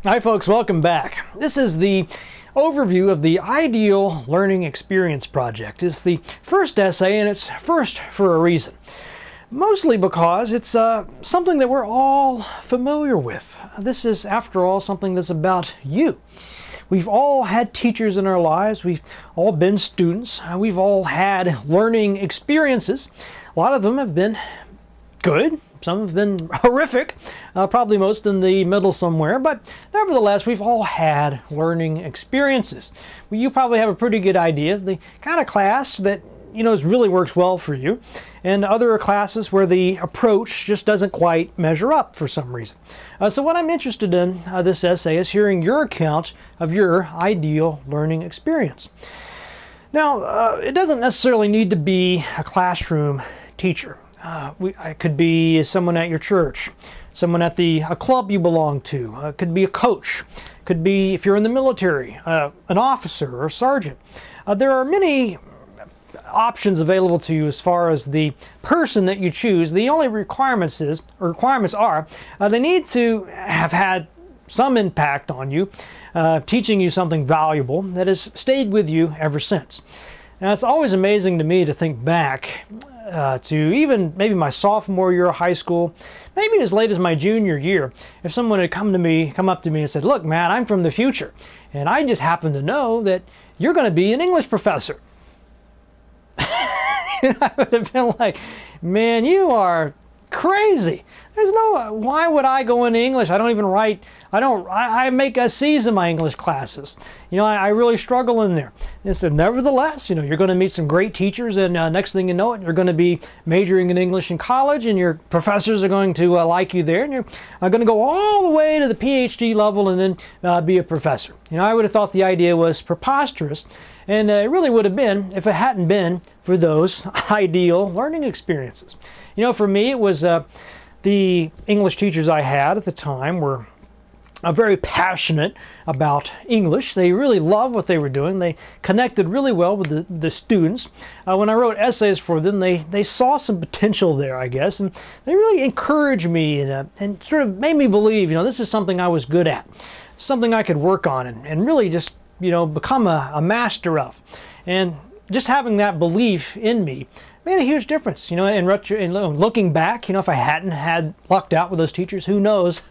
Hi folks, welcome back. This is the overview of the Ideal Learning Experience Project. It's the first essay, and it's first for a reason. Mostly because it's something that we're all familiar with. This is, after all, something that's about you. We've all had teachers in our lives. We've all been students. We've all had learning experiences. A lot of them have been good. Some have been horrific, probably most in the middle somewhere, but nevertheless, we've all had learning experiences. Well, you probably have a pretty good idea of the kind of class that really works well for you, and other classes where the approach just doesn't quite measure up for some reason. So what I'm interested in this essay is hearing your account of your ideal learning experience. Now, it doesn't necessarily need to be a classroom teacher. I could be someone at your church, someone at a club you belong to. It could be a coach. Could be, if you're in the military, an officer or a sergeant. There are many options available to you as far as the person that you choose. The only requirements are they need to have had some impact on you, teaching you something valuable that has stayed with you ever since. Now, it's always amazing to me to think back to even maybe my sophomore year of high school, maybe as late as my junior year, if someone had come up to me and said, "Look, Matt, I'm from the future, and I just happen to know that you're going to be an English professor." I would have been like, "Man, you are crazy. There's no, why would I go into English? I don't even write, I make C's in my English classes. I really struggle in there." And so nevertheless, you're going to meet some great teachers, and next thing you know it, you're going to be majoring in English in college, and your professors are going to like you there, and you're going to go all the way to the PhD level and then be a professor. I would have thought the idea was preposterous, and it really would have been if it hadn't been for those ideal learning experiences. For me, it was the English teachers I had at the time were very passionate about English. They really loved what they were doing. They connected really well with the students. When I wrote essays for them, they saw some potential there, I guess, and they really encouraged me and sort of made me believe, this is something I was good at, something I could work on and really just, become a master of. And just having that belief in me made a huge difference. In looking back, if I hadn't lucked out with those teachers, who knows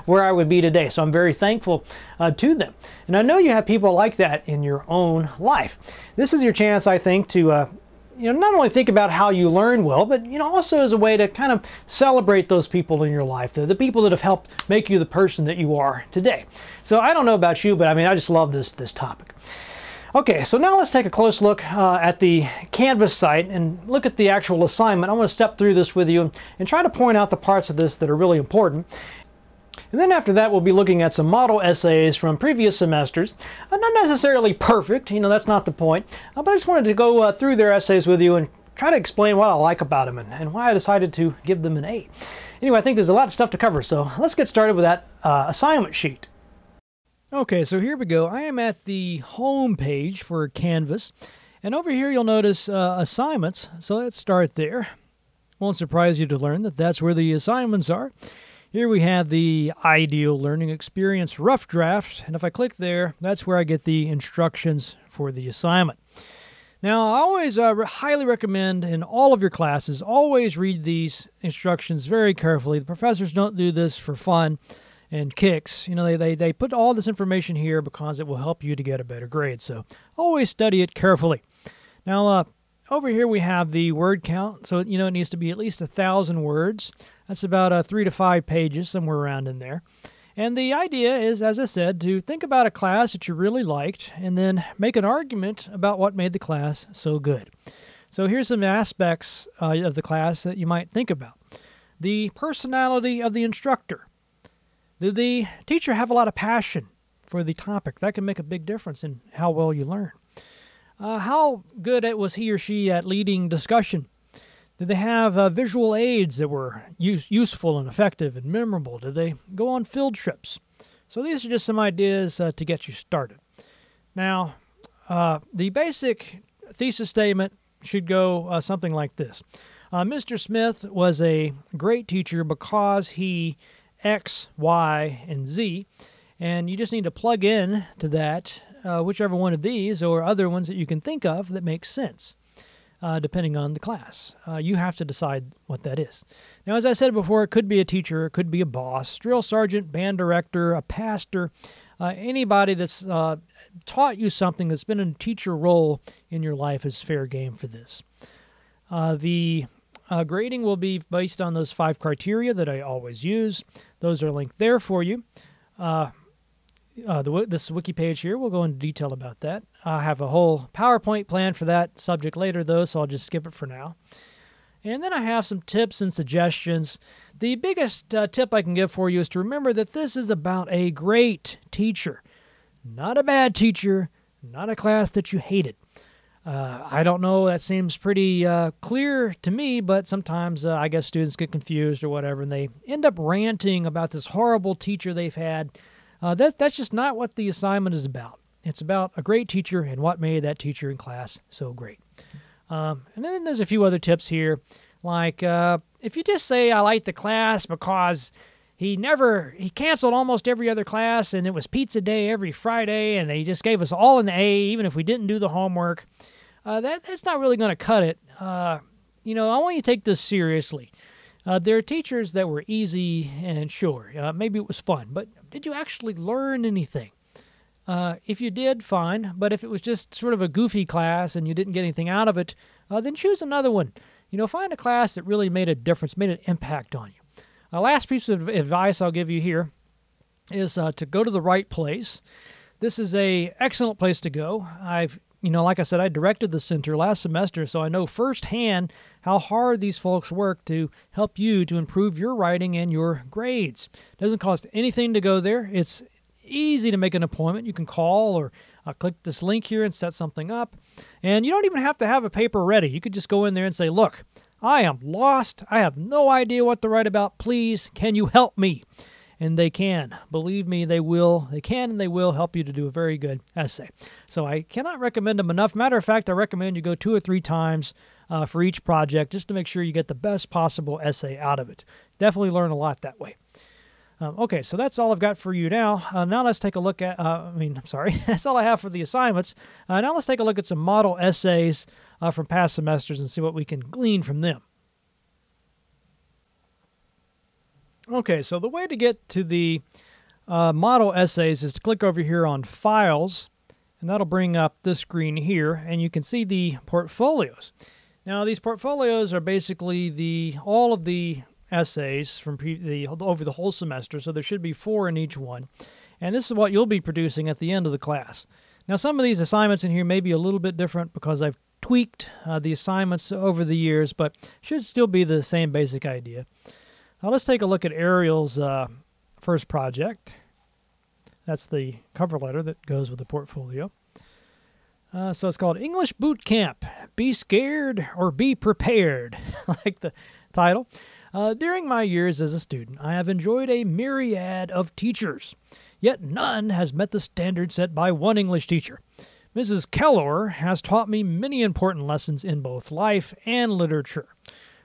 where I would be today. So I'm very thankful to them. And I know you have people like that in your own life. This is your chance, I think, to not only think about how you learn well, but also as a way to kind of celebrate those people in your life, the people that have helped make you the person that you are today. So I don't know about you, but I just love this topic. Okay, so now let's take a close look at the Canvas site and look at the actual assignment. I want to step through this with you and try to point out the parts of this that are really important. And then after that, we'll be looking at some model essays from previous semesters. Not necessarily perfect, that's not the point, but I just wanted to go through their essays with you and try to explain what I like about them and why I decided to give them an 8. Anyway, I think there's a lot of stuff to cover, so let's get started with that assignment sheet. Okay, so here we go. I am at the home page for Canvas, and over here you'll notice assignments, so let's start there. Won't surprise you to learn that that's where the assignments are. Here we have the Ideal Learning Experience rough draft, and if I click there, that's where I get the instructions for the assignment. Now, I always highly recommend in all of your classes, always read these instructions very carefully. The professors don't do this for fun and kicks. They put all this information here because it will help you to get a better grade. So always study it carefully. Now, over here we have the word count. So, it needs to be at least 1,000 words. That's about 3 to 5 pages, somewhere around in there. And the idea is, as I said, to think about a class that you really liked and then make an argument about what made the class so good. So here's some aspects of the class that you might think about. The personality of the instructor. Did the teacher have a lot of passion for the topic? That can make a big difference in how well you learn. How good was he or she at leading discussion? Did they have visual aids that were useful and effective and memorable? Did they go on field trips? So these are just some ideas to get you started. Now, the basic thesis statement should go something like this. Mr. Smith was a great teacher because he X, Y, and Z. And you just need to plug in to that, whichever one of these or other ones that you can think of that makes sense, depending on the class. You have to decide what that is. Now, as I said before, it could be a teacher, it could be a boss, drill sergeant, band director, a pastor, anybody that's taught you something that's been in a teacher role in your life is fair game for this. The grading will be based on those 5 criteria that I always use. Those are linked there for you. This wiki page here, we'll go into detail about that. I have a whole PowerPoint plan for that subject later, though, so I'll just skip it for now. And then I have some tips and suggestions. The biggest tip I can give for you is to remember that this is about a great teacher, not a bad teacher, not a class that you hated. I don't know, that seems pretty clear to me, but sometimes I guess students get confused or whatever, and they end up ranting about this horrible teacher they've had. That's just not what the assignment is about. It's about a great teacher and what made that teacher in class so great. And then there's a few other tips here, like if you just say I like the class because he canceled almost every other class, and it was pizza day every Friday, and they just gave us all an A even if we didn't do the homework. That's not really going to cut it. I want you to take this seriously. There are teachers that were easy and sure, maybe it was fun, but did you actually learn anything? If you did, fine, but if it was just sort of a goofy class and you didn't get anything out of it, then choose another one. Find a class that really made a difference, made an impact on you. Last piece of advice I'll give you here is to go to the right place. This is an excellent place to go. Like I said, I directed the center last semester, so I know firsthand how hard these folks work to help you to improve your writing and your grades. It doesn't cost anything to go there. It's easy to make an appointment. You can call or click this link here and set something up. And you don't even have to have a paper ready. You could just go in there and say, look, I am lost. I have no idea what to write about. Please, can you help me? And they can. Believe me, they will. They can and they will help you to do a very good essay. So I cannot recommend them enough. Matter of fact, I recommend you go 2 or 3 times for each project just to make sure you get the best possible essay out of it. Definitely learn a lot that way. Okay, so that's all I've got for you now. Now let's take a look at, that's all I have for the assignments. Now let's take a look at some model essays from past semesters and see what we can glean from them. Okay, so the way to get to the model essays is to click over here on Files, and that'll bring up this screen here, and you can see the portfolios. Now, these portfolios are basically all of the essays from over the whole semester, so there should be 4 in each one. And this is what you'll be producing at the end of the class. Now, some of these assignments in here may be a little bit different because I've tweaked the assignments over the years, but should still be the same basic idea. Now, let's take a look at Ariel's first project. That's the cover letter that goes with the portfolio. So it's called English Boot Camp. Be scared or be prepared, like the title. During my years as a student, I have enjoyed a myriad of teachers, yet none has met the standard set by one English teacher. Mrs. Keller has taught me many important lessons in both life and literature.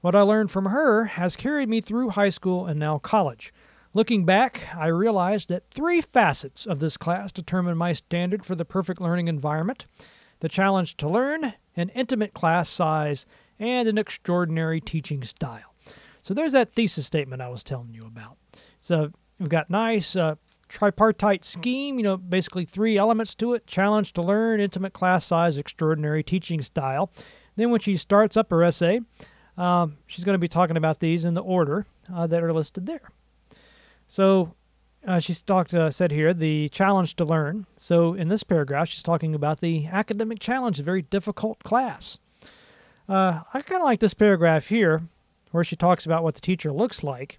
What I learned from her has carried me through high school and now college. Looking back, I realized that 3 facets of this class determined my standard for the perfect learning environment: the challenge to learn, an intimate class size, and an extraordinary teaching style. So there's that thesis statement I was telling you about. So we've got nice tripartite scheme, basically 3 elements to it: challenge to learn, intimate class size, extraordinary teaching style. Then when she starts up her essay, she's going to be talking about these in the order that are listed there. So she said here, the challenge to learn. So in this paragraph, she's talking about the academic challenge, a very difficult class. I kind of like this paragraph here, where she talks about what the teacher looks like.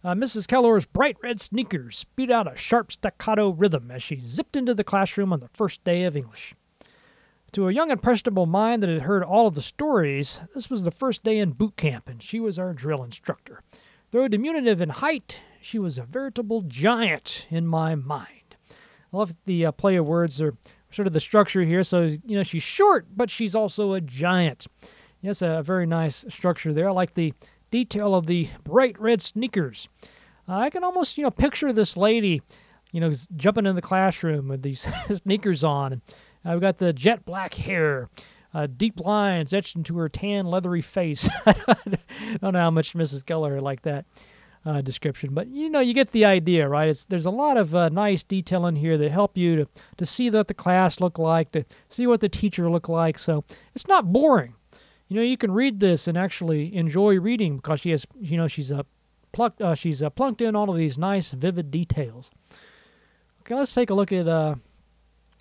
Mrs. Keller's bright red sneakers beat out a sharp staccato rhythm as she zipped into the classroom on the first day of English. To a young impressionable mind that had heard all of the stories, this was the first day in boot camp, and she was our drill instructor. Though diminutive in height, she was a veritable giant in my mind. I love the play of words, or sort of the structure here. So, she's short, but she's also a giant. Yes, a very nice structure there. I like the detail of the bright red sneakers. I can almost, picture this lady, jumping in the classroom with these sneakers on. And I've got the jet black hair, deep lines etched into her tan, leathery face. I don't know how much Mrs. Keller liked that description, but you get the idea, right? There's a lot of nice detail in here that help you to see what the class looked like, to see what the teacher looked like. So it's not boring. You can read this and actually enjoy reading because she has, she's plunked in all of these nice, vivid details. Okay, let's take a look at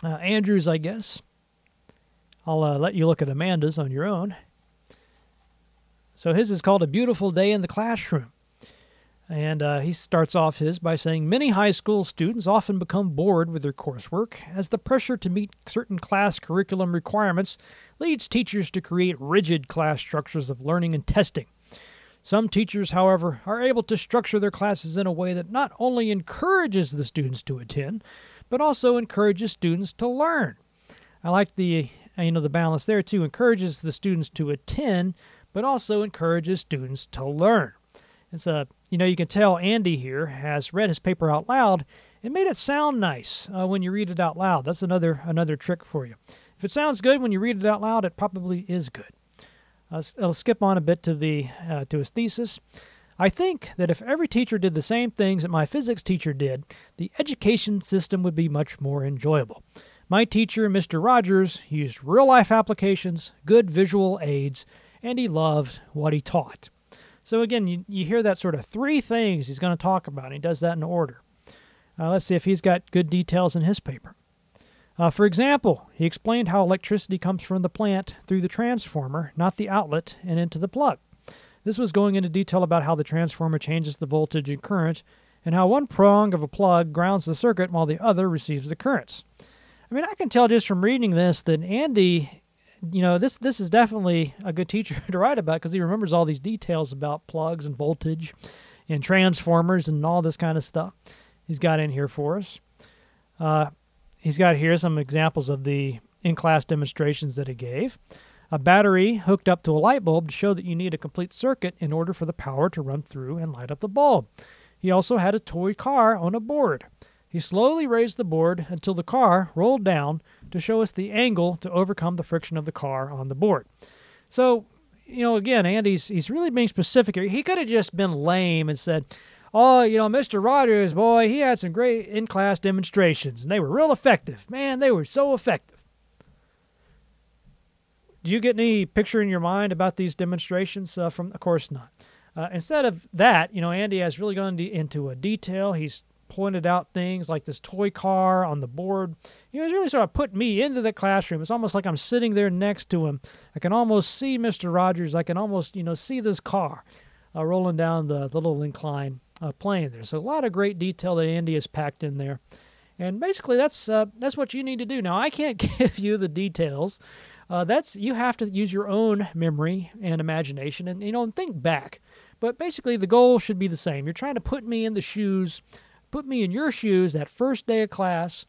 Andrew's, I guess. I'll let you look at Amanda's on your own. So his is called A Beautiful Day in the Classroom. And he starts off his by saying, many high school students often become bored with their coursework as the pressure to meet certain class curriculum requirements leads teachers to create rigid class structures of learning and testing. Some teachers, however, are able to structure their classes in a way that not only encourages the students to attend, but also encourages students to learn. I like the balance there too. Encourages the students to attend, but also encourages students to learn. It's you can tell Andy here has read his paper out loud and made it sound nice when you read it out loud. That's another trick for you. If it sounds good when you read it out loud, it probably is good. I'll skip on a bit to his thesis. I think that if every teacher did the same things that my physics teacher did, the education system would be much more enjoyable. My teacher, Mr. Rogers, used real-life applications, good visual aids, and he loved what he taught. So again, you hear that sort of three things he's going to talk about, and he does that in order. Let's see if he's got good details in his paper. For example, he explained how electricity comes from the plant through the transformer, not the outlet, and into the plug. This was going into detail about how the transformer changes the voltage and current, and how one prong of a plug grounds the circuit while the other receives the currents. I mean, I can tell just from reading this that Andy, this is definitely a good teacher to write about because he remembers all these details about plugs and voltage and transformers and all this kind of stuff he's got in here for us. He's got here some examples of the in-class demonstrations that he gave. A battery hooked up to a light bulb to show that you need a complete circuit in order for the power to run through and light up the bulb. He also had a toy car on a board. He slowly raised the board until the car rolled down to show us the angle to overcome the friction of the car on the board. So, again, he's really being specific here. He could have just been lame and said, oh, Mr. Rogers, boy, he had some great in-class demonstrations, and they were real effective. Man, they were so effective. Do you get any picture in your mind about these demonstrations? Of course not. Instead of that, Andy has really gone into a detail. He's pointed out things like this toy car on the board. He's really sort of put me into the classroom. It's almost like I'm sitting there next to him. I can almost see Mr. Rogers. I can almost, see this car rolling down the little incline playing there. So a lot of great detail that Andy has packed in there. And basically that's what you need to do. Now, I can't give you the details. You have to use your own memory and imagination and, and think back. But basically the goal should be the same. You're trying to put me in your shoes that first day of class.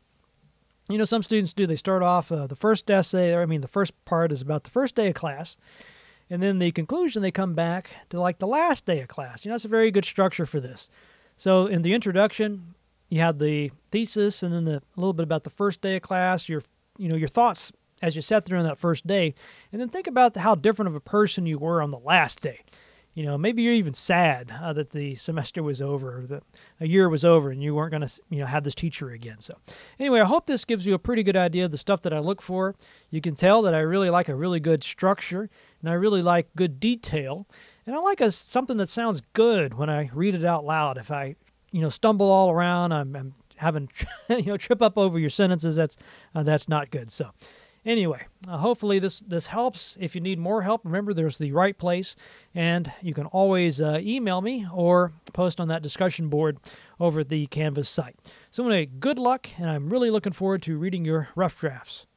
Some students do. They start off the first essay, the first part is about the first day of class. And then the conclusion, they come back to like the last day of class. That's a very good structure for this. So in the introduction, you have the thesis and then a little bit about the first day of class, your thoughts as you sat there on that first day. And then think about how different of a person you were on the last day. Maybe you're even sad that the semester was over, that a year was over and you weren't going to, have this teacher again. So anyway, I hope this gives you a pretty good idea of the stuff that I look for. You can tell that I really like a really good structure and I really like good detail. And I like something that sounds good when I read it out loud. If I, stumble all around, I'm having, trip up over your sentences, that's not good. So anyway, hopefully this helps. If you need more help, remember there's the right place, and you can always email me or post on that discussion board over at the Canvas site. So anyway, good luck, and I'm really looking forward to reading your rough drafts.